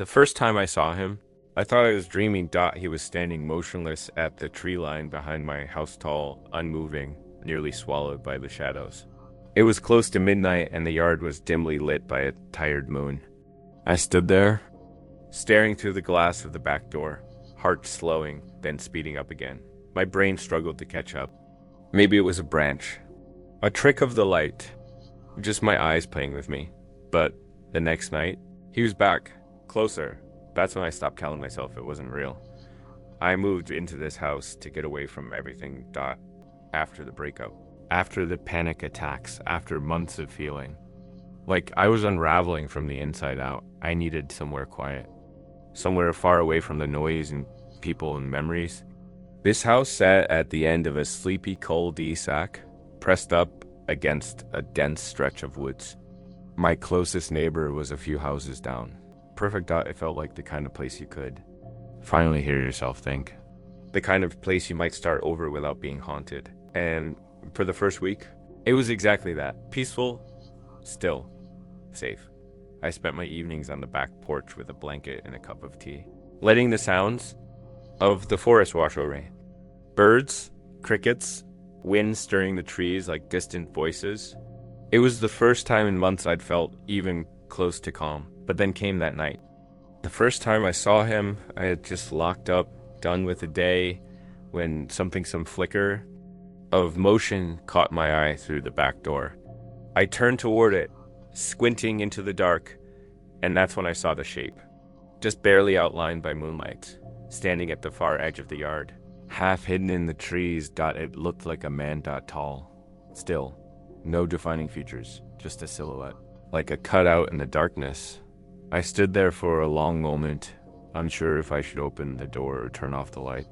The first time I saw him, I thought I was dreaming. He was standing motionless at the tree line behind my house, tall, unmoving, nearly swallowed by the shadows. It was close to midnight and the yard was dimly lit by a tired moon. I stood there, staring through the glass of the back door, heart slowing, then speeding up again. My brain struggled to catch up. Maybe it was a branch, a trick of the light, just my eyes playing with me. But the next night, he was back, closer. That's when I stopped telling myself it wasn't real. I moved into this house to get away from everything. After the breakup, after the panic attacks, after months of feeling like I was unraveling from the inside out. I needed somewhere quiet, somewhere far away from the noise and people and memories. This house sat at the end of a sleepy cul-de-sac, pressed up against a dense stretch of woods. My closest neighbor was a few houses down. Perfect. It felt like the kind of place you could finally hear yourself think. The kind of place you might start over without being haunted. And for the first week, it was exactly that. Peaceful, still, safe. I spent my evenings on the back porch with a blanket and a cup of tea, letting the sounds of the forest wash over me. Birds, crickets, wind stirring the trees like distant voices. It was the first time in months I'd felt even close to calm. But then came that night. The first time I saw him, I had just locked up, done with the day, when some flicker of motion caught my eye through the back door. I turned toward it, squinting into the dark, and that's when I saw the shape, just barely outlined by moonlight, standing at the far edge of the yard. Half hidden in the trees. It looked like a man. Tall. Still. No defining features, just a silhouette, like a cutout in the darkness. I stood there for a long moment, unsure if I should open the door or turn off the light.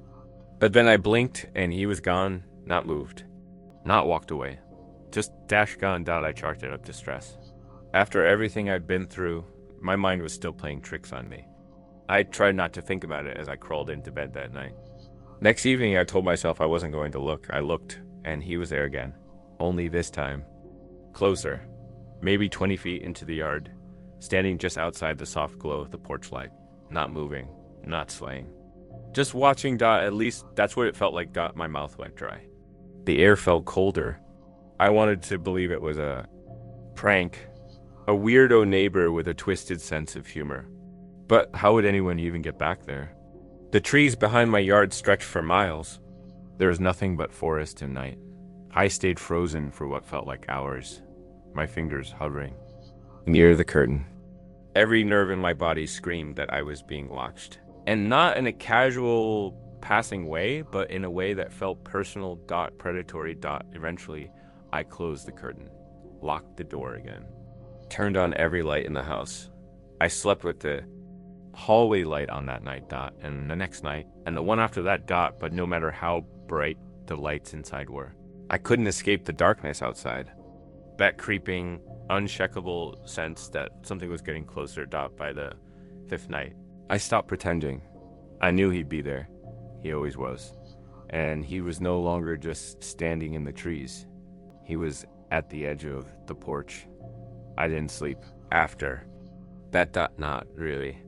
But then I blinked and he was gone, not moved, not walked away. Just gone. I chalked it up to stress. After everything I'd been through, my mind was still playing tricks on me. I tried not to think about it as I crawled into bed that night. Next evening, I told myself I wasn't going to look. I looked, and he was there again. Only this time, closer, maybe 20 feet into the yard, standing just outside the soft glow of the porch light, not moving, not swaying. Just watching. At least that's what it felt like. My mouth went dry. The air felt colder. I wanted to believe it was a prank, a weirdo neighbor with a twisted sense of humor. But how would anyone even get back there? The trees behind my yard stretched for miles. There was nothing but forest and night. I stayed frozen for what felt like hours, my fingers hovering near the curtain. Every nerve in my body screamed that I was being watched. And not in a casual, passing way, but in a way that felt personal. Predatory. Eventually, I closed the curtain, locked the door again, turned on every light in the house. I slept with the hallway light on that night. And the next night, and the one after that. But no matter how bright the lights inside were, I couldn't escape the darkness outside. That creeping, unshakable sense that something was getting closer. By the fifth night, I stopped pretending. I knew he'd be there. He always was. And he was no longer just standing in the trees. He was at the edge of the porch. I didn't sleep after that. Not really.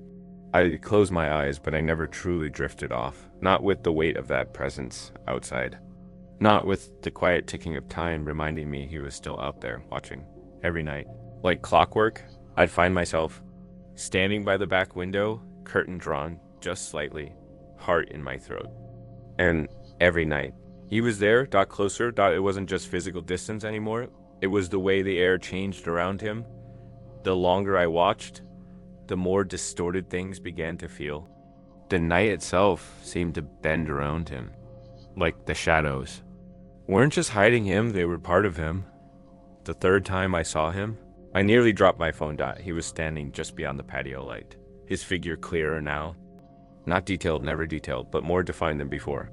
I closed my eyes, but I never truly drifted off. Not with the weight of that presence outside. Not with the quiet ticking of time reminding me he was still out there watching. Every night, like clockwork, I'd find myself standing by the back window, curtain drawn just slightly, heart in my throat. And every night, he was there. Closer. It wasn't just physical distance anymore. It was the way the air changed around him. The longer I watched, the more distorted things began to feel. The night itself seemed to bend around him, like the shadows weren't just hiding him, they were part of him. The third time I saw him, I nearly dropped my phone. He was standing just beyond the patio light, his figure clearer now. Not detailed, never detailed, but more defined than before.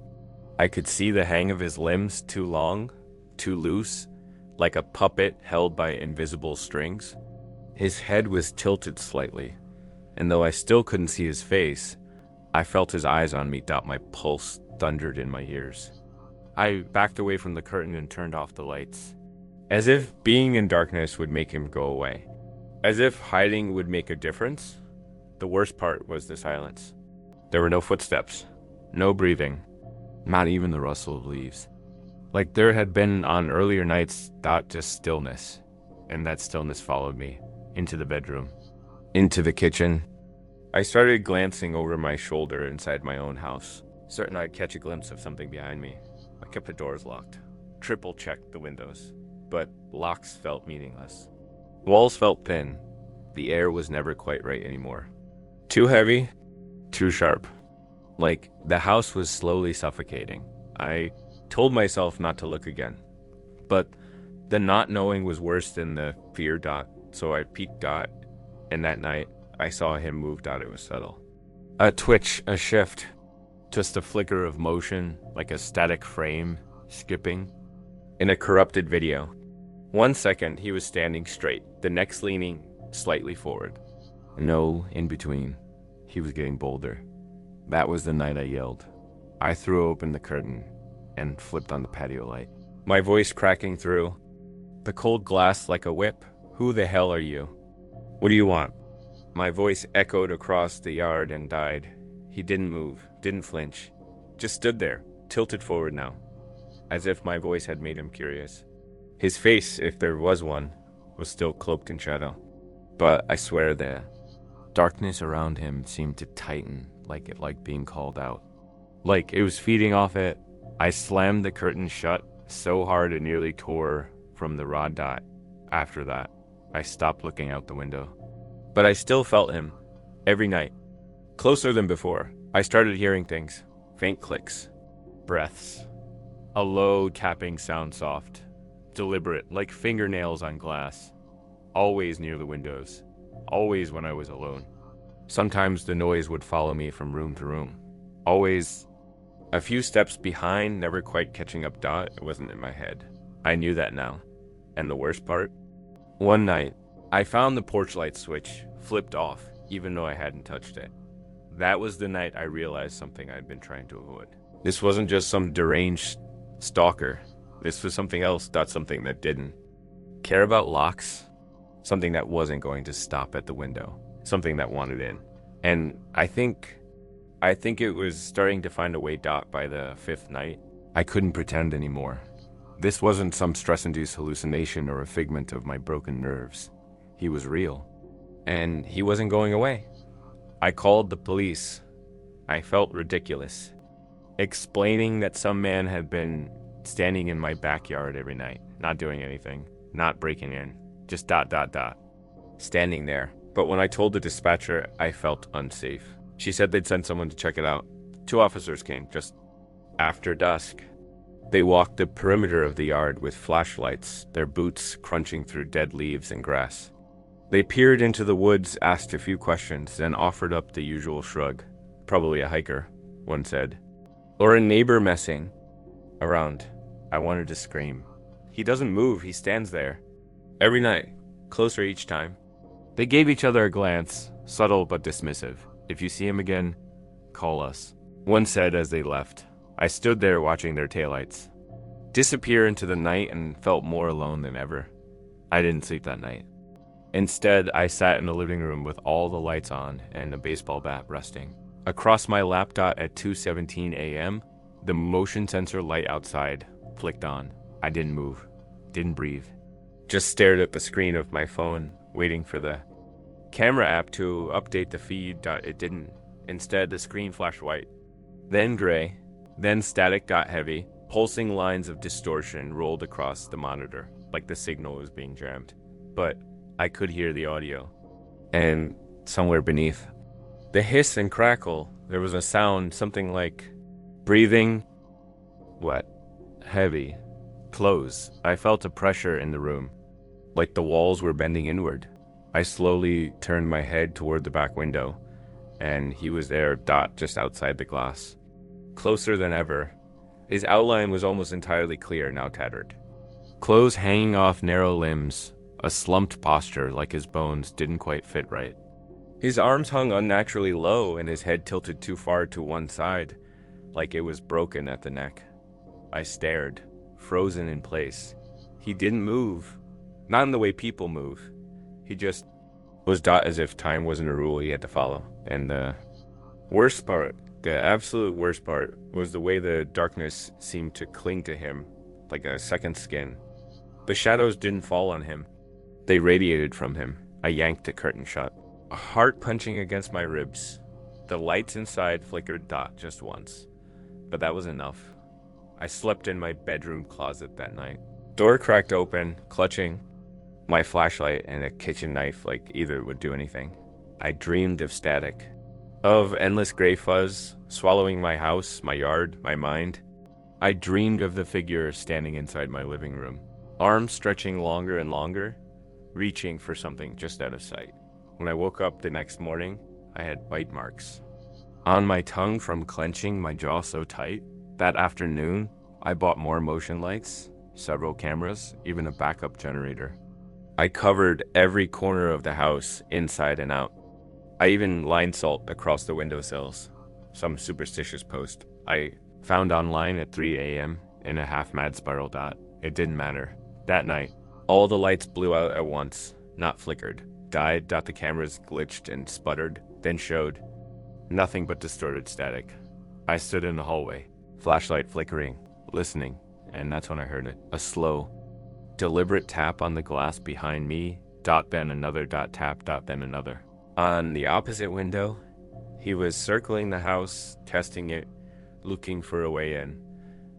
I could see the hang of his limbs, too long, too loose, like a puppet held by invisible strings. His head was tilted slightly, and though I still couldn't see his face, I felt his eyes on me. My pulse thundered in my ears. I backed away from the curtain and turned off the lights, as if being in darkness would make him go away, as if hiding would make a difference. The worst part was the silence. There were no footsteps, no breathing, not even the rustle of leaves. Like there had been on earlier nights, just stillness. And that stillness followed me into the bedroom, into the kitchen. I started glancing over my shoulder inside my own house, certain I'd catch a glimpse of something behind me. I kept the doors locked, triple checked the windows, but locks felt meaningless. Walls felt thin. The air was never quite right anymore. Too heavy, too sharp. Like the house was slowly suffocating. I told myself not to look again, but the not knowing was worse than the fear. So I peeked. And that night, I saw him move. It was subtle. A twitch, a shift, just a flicker of motion, like a static frame, skipping. In a corrupted video. 1 second, he was standing straight, the next leaning slightly forward. No in between. He was getting bolder. That was the night I yelled. I threw open the curtain and flipped on the patio light. My voice cracking through. The cold glass like a whip. Who the hell are you? What do you want? My voice echoed across the yard and died. He didn't move, didn't flinch. Just stood there, tilted forward now, as if my voice had made him curious. His face, if there was one, was still cloaked in shadow. But I swear the darkness around him seemed to tighten, like it liked being called out. Like it was feeding off it. I slammed the curtain shut so hard it nearly tore from the raw dot. After that, I stopped looking out the window. But I still felt him, every night. Closer than before, I started hearing things. Faint clicks. Breaths. A low tapping sound, soft. Deliberate, like fingernails on glass. Always near the windows. Always when I was alone. Sometimes the noise would follow me from room to room. Always a few steps behind, never quite catching up. It wasn't in my head. I knew that now. And the worst part? One night, I found the porch light switch flipped off, even though I hadn't touched it. That was the night I realized something I'd been trying to avoid. This wasn't just some deranged stalker. This was something else, something that didn't care about locks. Something that wasn't going to stop at the window. Something that wanted in. And I think it was starting to find a way. By the fifth night, I couldn't pretend anymore. This wasn't some stress-induced hallucination or a figment of my broken nerves. He was real. And he wasn't going away. I called the police. I felt ridiculous. Explaining that some man had been standing in my backyard every night, not doing anything, not breaking in, just ... standing there. But when I told the dispatcher, I felt unsafe. She said they'd send someone to check it out. 2 officers came, just after dusk. They walked the perimeter of the yard with flashlights, their boots crunching through dead leaves and grass. They peered into the woods, asked a few questions, then offered up the usual shrug. Probably a hiker, one said. Or a neighbor messing around. I wanted to scream. He doesn't move, he stands there. Every night, closer each time. They gave each other a glance, subtle but dismissive. If you see him again, call us. One said as they left. I stood there watching their taillights disappear into the night and felt more alone than ever. I didn't sleep that night. Instead, I sat in the living room with all the lights on and a baseball bat resting. Across my laptop at 2:17 a.m., the motion sensor light outside flicked on. I didn't move, didn't breathe. Just stared at the screen of my phone, waiting for the camera app to update the feed. It didn't. Instead, the screen flashed white, then gray, then static. Heavy, pulsing lines of distortion rolled across the monitor, like the signal was being jammed. But I could hear the audio. And somewhere beneath the hiss and crackle, there was a sound, something like breathing, wet, heavy, close. I felt a pressure in the room, like the walls were bending inward. I slowly turned my head toward the back window, and he was there, just outside the glass. Closer than ever. His outline was almost entirely clear, now tattered. Clothes hanging off narrow limbs, a slumped posture like his bones didn't quite fit right. His arms hung unnaturally low and his head tilted too far to one side, like it was broken at the neck. I stared, frozen in place. He didn't move. Not in the way people move. He just Was Dot as if time wasn't a rule he had to follow. And the worst part, the absolute worst part, was the way the darkness seemed to cling to him like a second skin. The shadows didn't fall on him. They radiated from him. I yanked the curtain shut. A heart punching against my ribs. The lights inside flickered Dot just once. But that was enough. I slept in my bedroom closet that night. Door cracked open, clutching my flashlight and a kitchen knife like either would do anything. I dreamed of static. Of endless gray fuzz, swallowing my house, my yard, my mind. I dreamed of the figure standing inside my living room. Arms stretching longer and longer, reaching for something just out of sight. When I woke up the next morning, I had bite marks on my tongue from clenching my jaw so tight. That afternoon, I bought more motion lights, several cameras, even a backup generator. I covered every corner of the house, inside and out. I even lined salt across the windowsills. Some superstitious post I found online at 3 a.m. in a half-mad spiral Dot. It didn't matter. That night, all the lights blew out at once, not flickered. Died. The cameras glitched and sputtered, then showed nothing but distorted static. I stood in the hallway, flashlight flickering, listening, and that's when I heard it. A slow, deliberate tap on the glass behind me, Dot then another, Dot tap, Dot then another. On the opposite window, he was circling the house, testing it, looking for a way in.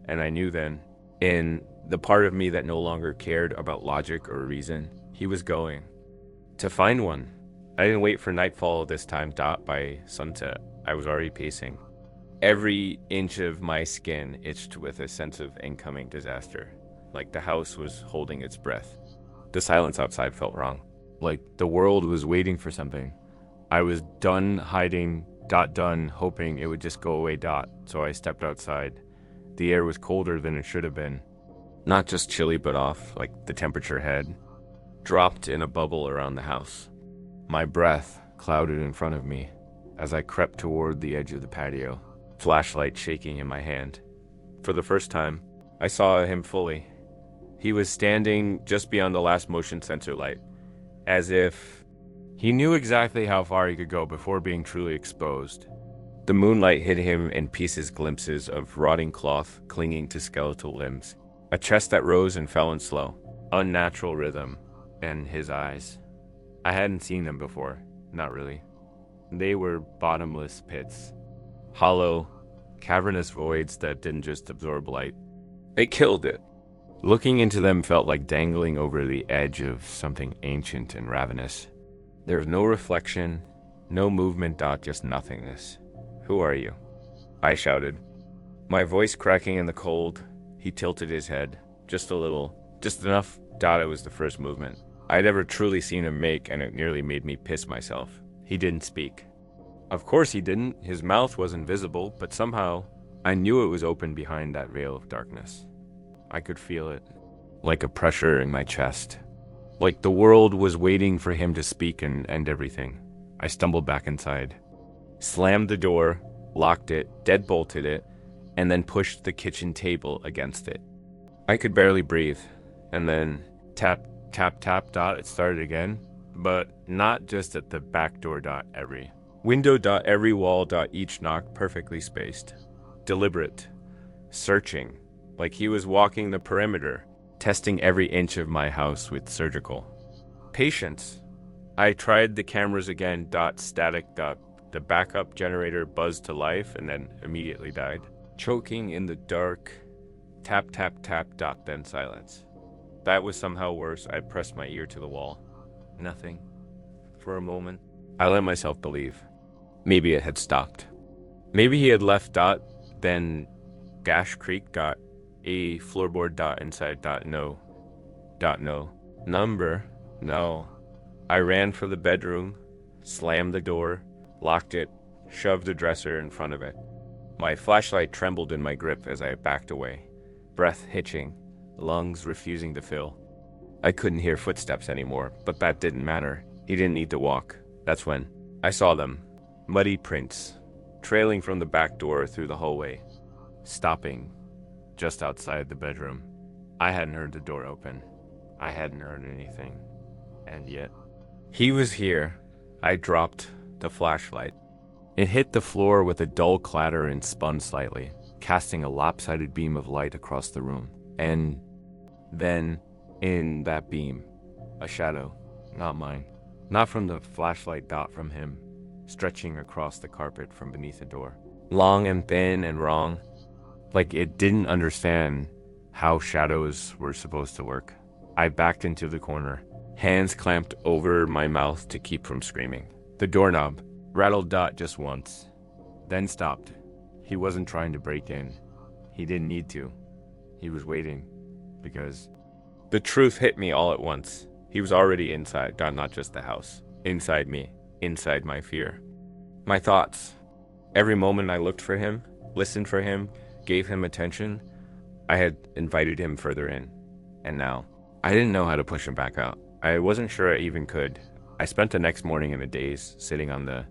And I knew then, in the part of me that no longer cared about logic or reason, he was going to find one. I didn't wait for nightfall this time. Dot by sunset, I was already pacing. Every inch of my skin itched with a sense of incoming disaster, like the house was holding its breath. The silence outside felt wrong, like the world was waiting for something. I was done hiding, done hoping it would just go away, so I stepped outside. The air was colder than it should have been. Not just chilly, but off, like the temperature had dropped in a bubble around the house. My breath clouded in front of me as I crept toward the edge of the patio, flashlight shaking in my hand. For the first time, I saw him fully. He was standing just beyond the last motion sensor light, as if he knew exactly how far he could go before being truly exposed. The moonlight hid him in pieces, glimpses of rotting cloth clinging to skeletal limbs, a chest that rose and fell in slow, unnatural rhythm, and his eyes. I hadn't seen them before, not really. They were bottomless pits, hollow, cavernous voids that didn't just absorb light. It killed it. Looking into them felt like dangling over the edge of something ancient and ravenous. There was no reflection, no movement, just nothingness. Who are you? I shouted, my voice cracking in the cold. He tilted his head, just a little, just enough. It was the first movement I'd ever truly seen him make, and it nearly made me piss myself. He didn't speak. Of course he didn't. His mouth wasn't visible, but somehow I knew it was open behind that veil of darkness. I could feel it, like a pressure in my chest. Like the world was waiting for him to speak and end everything. I stumbled back inside, slammed the door, locked it, deadbolted it, and then pushed the kitchen table against it. I could barely breathe, and then tap, tap, tap, it started again, but not just at the back door, every window, every wall, each knock perfectly spaced. Deliberate, searching, like he was walking the perimeter, testing every inch of my house with surgical patience. I tried the cameras again, static, the backup generator buzzed to life and then immediately died. Choking in the dark, tap, tap, tap, then silence. That was somehow worse. I pressed my ear to the wall. Nothing. For a moment, I let myself believe. Maybe it had stopped. Maybe he had left, then Gash Creek, a floorboard, inside, no. Number, no. I ran for the bedroom, slammed the door, locked it, shoved the dresser in front of it. My flashlight trembled in my grip as I backed away, breath hitching, lungs refusing to fill. I couldn't hear footsteps anymore, but that didn't matter. He didn't need to walk. That's when I saw them, muddy prints, trailing from the back door through the hallway, stopping just outside the bedroom. I hadn't heard the door open. I hadn't heard anything. And yet, he was here, I dropped the flashlight. It hit the floor with a dull clatter and spun slightly, casting a lopsided beam of light across the room. And then, in that beam, a shadow, not mine. Not from the flashlight, dot from him, stretching across the carpet from beneath the door. Long and thin and wrong, like it didn't understand how shadows were supposed to work. I backed into the corner, hands clamped over my mouth to keep from screaming. The doorknob rattled Dot just once, then stopped. He wasn't trying to break in. He didn't need to. He was waiting, because the truth hit me all at once. He was already inside, not just the house. Inside me, inside my fear. My thoughts. Every moment I looked for him, listened for him, gave him attention, I had invited him further in. And now, I didn't know how to push him back out. I wasn't sure I even could. I spent the next morning in a daze, sitting on the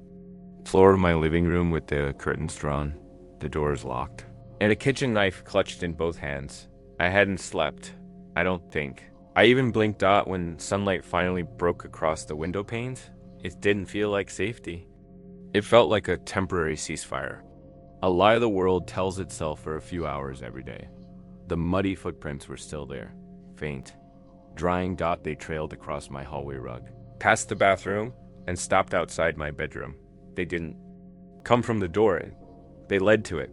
floor of my living room with the curtains drawn, the doors locked, and a kitchen knife clutched in both hands. I hadn't slept, I don't think. I even blinked out when sunlight finally broke across the window panes. It didn't feel like safety. It felt like a temporary ceasefire. A lie the world tells itself for a few hours every day. The muddy footprints were still there, faint. Drying dot they trailed across my hallway rug, past the bathroom, and stopped outside my bedroom. They didn't come from the door. They led to it.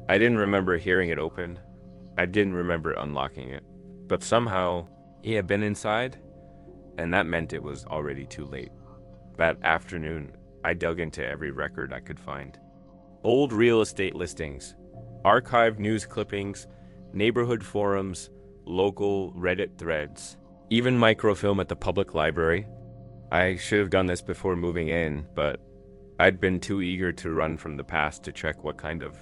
I didn't remember hearing it open. I didn't remember unlocking it. But somehow, he had been inside, and that meant it was already too late. That afternoon, I dug into every record I could find. Old real estate listings, archived news clippings, neighborhood forums, local Reddit threads, even microfilm at the public library. I should have done this before moving in, but I'd been too eager to run from the past to check what kind of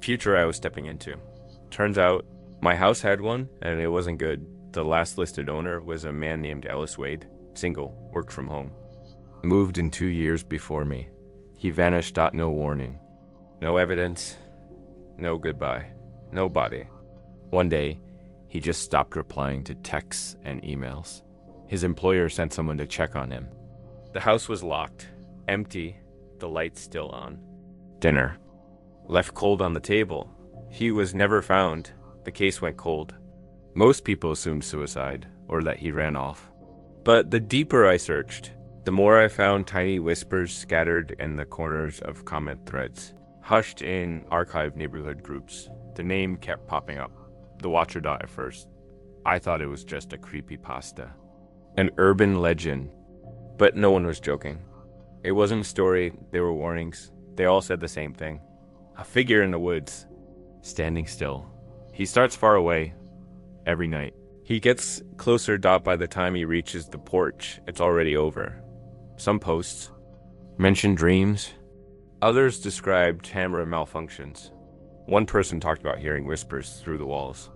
future I was stepping into. Turns out, my house had one, and it wasn't good. The last listed owner was a man named Ellis Wade, single, worked from home. Moved in 2 years before me. He vanished, no warning. No evidence, no goodbye, no body. One day, he just stopped replying to texts and emails. His employer sent someone to check on him. The house was locked, empty, the lights still on. Dinner. Left cold on the table. He was never found. The case went cold. Most people assumed suicide, or that he ran off. But the deeper I searched, the more I found tiny whispers scattered in the corners of comment threads, hushed in archived neighborhood groups. The name kept popping up. The Watcher Dot at first. I thought it was just a creepypasta. An urban legend. But no one was joking. It wasn't a story, they were warnings. They all said the same thing. A figure in the woods, standing still. He starts far away, every night. He gets closer by the time he reaches the porch, it's already over. Some posts mentioned dreams. Others described camera malfunctions. One person talked about hearing whispers through the walls.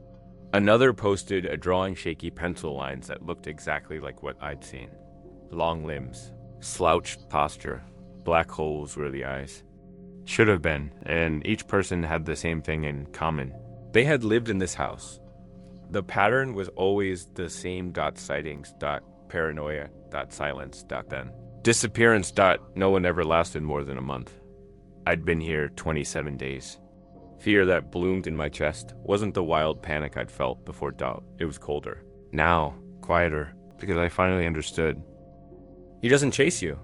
Another posted a drawing shaky pencil lines that looked exactly like what I'd seen. Long limbs, slouched posture, black holes were the eyes. Should have been, and each person had the same thing in common. They had lived in this house. The pattern was always the same sightings, paranoia, silence, then. Disappearance, no one ever lasted more than a month. I'd been here 27 days. Fear that bloomed in my chest wasn't the wild panic I'd felt before it was colder. Now, quieter, because I finally understood. He doesn't chase you.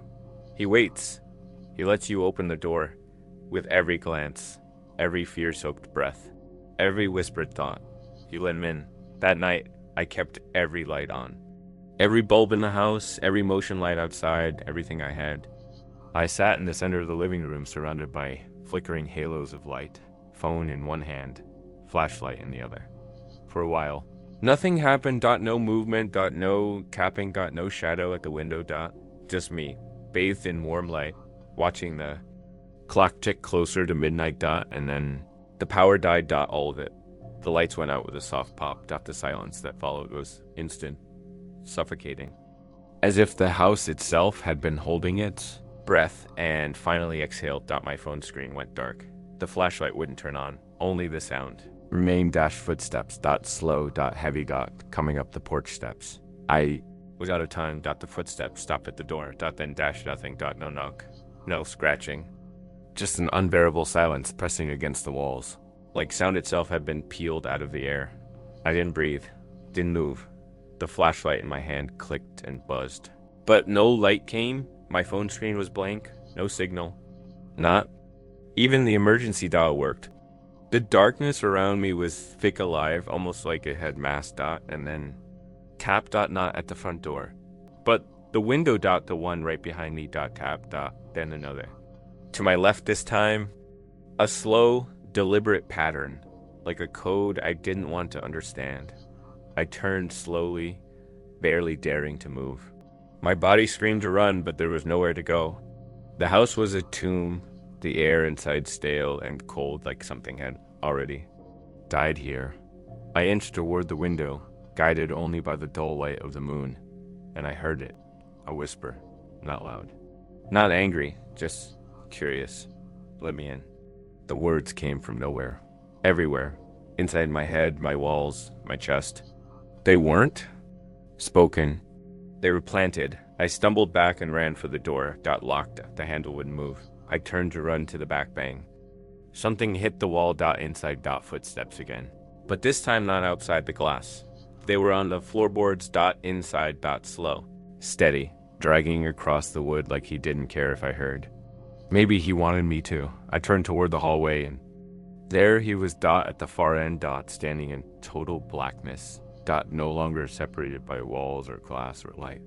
He waits. He lets you open the door. With every glance, every fear-soaked breath, every whispered thought, you let him in. That night, I kept every light on. Every bulb in the house, every motion light outside, everything I had. I sat in the center of the living room surrounded by flickering halos of light, phone in one hand, flashlight in the other. For a while, nothing happened, no movement, no capping, no shadow at the window, just me, bathed in warm light, watching the clock tick closer to midnight, and then the power died, all of it. The lights went out with a soft pop, the silence that followed was instant, suffocating. As if the house itself had been holding its breath and finally exhaled, my phone screen went dark. The flashlight wouldn't turn on, only the sound. Remained footsteps, slow, heavy, coming up the porch steps. I Was out of time. Dot the footsteps. Stopped at the door. Dot then dash nothing. Dot no knock. No scratching. Just an unbearable silence pressing against the walls. Like sound itself had been peeled out of the air. I didn't breathe. Didn't move. The flashlight in my hand clicked and buzzed. But no light came. My phone screen was blank. No signal. Not even the emergency dial worked. The darkness around me was thick alive, almost like it had masked Dot, and then tap dot not at the front door. But the window dot the one right behind me dot tap dot, then another. To my left this time, a slow, deliberate pattern, like a code I didn't want to understand. I turned slowly, barely daring to move. My body screamed to run, but there was nowhere to go. The house was a tomb, the air inside stale and cold like something had already died here. I inched toward the window, guided only by the dull light of the moon, and I heard it, a whisper, not loud. Not angry, just curious. Let me in. The words came from nowhere. Everywhere. Inside my head, my walls, my chest. They weren't spoken. They were planted. I stumbled back and ran for the door. Dot locked. The handle wouldn't move. I turned to run to the back bang. Something hit the wall. Dot inside. Dot footsteps again. But this time not outside the glass. They were on the floorboards. Dot inside. Dot slow. Steady. Dragging across the wood like he didn't care if I heard. Maybe he wanted me to. I turned toward the hallway and there he was. Dot at the far end. Dot standing in total blackness. Dot no longer separated by walls or glass or light.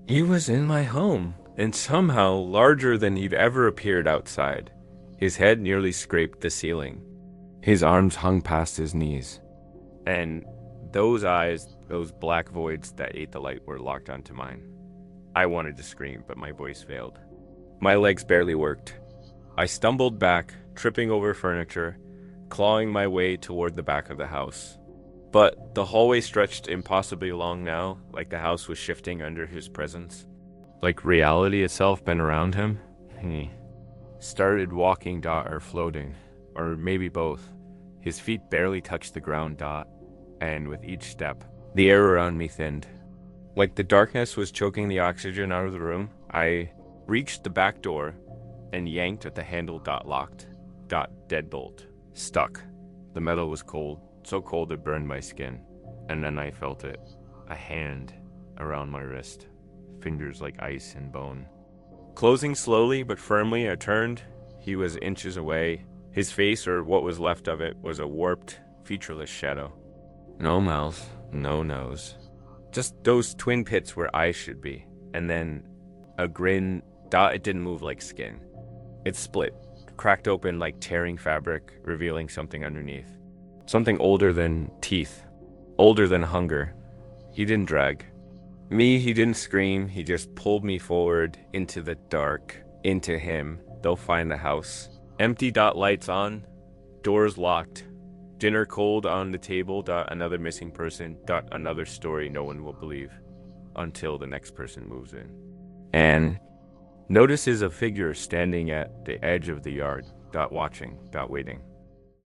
He was in my home, and somehow larger than he'd ever appeared outside. His head nearly scraped the ceiling. His arms hung past his knees. And those eyes, those black voids that ate the light, were locked onto mine. I wanted to scream, but my voice failed. My legs barely worked. I stumbled back, tripping over furniture, clawing my way toward the back of the house. But the hallway stretched impossibly long now, like the house was shifting under his presence. Like reality itself been around him. He started walking. Dot or floating, or maybe both. His feet barely touched the ground. Dot, and with each step, the air around me thinned. Like the darkness was choking the oxygen out of the room, I reached the back door and yanked at the handle. Dot locked. Dot deadbolt. Stuck. The metal was cold. So cold it burned my skin, and then I felt it, a hand around my wrist, fingers like ice and bone. Closing slowly but firmly, I turned. He was inches away. His face, or what was left of it, was a warped, featureless shadow. No mouth, no nose. Just those twin pits where eyes should be, and then a grin. Dot, it didn't move like skin. It split, cracked open like tearing fabric, revealing something underneath. Something older than teeth, older than hunger. He didn't drag me, he didn't scream, he just pulled me forward into the dark, into him. They'll find the house. Empty. Dot lights on, doors locked, dinner cold on the table. Dot another missing person. Dot another story no one will believe until the next person moves in. And notices a figure standing at the edge of the yard. Dot watching. Dot waiting.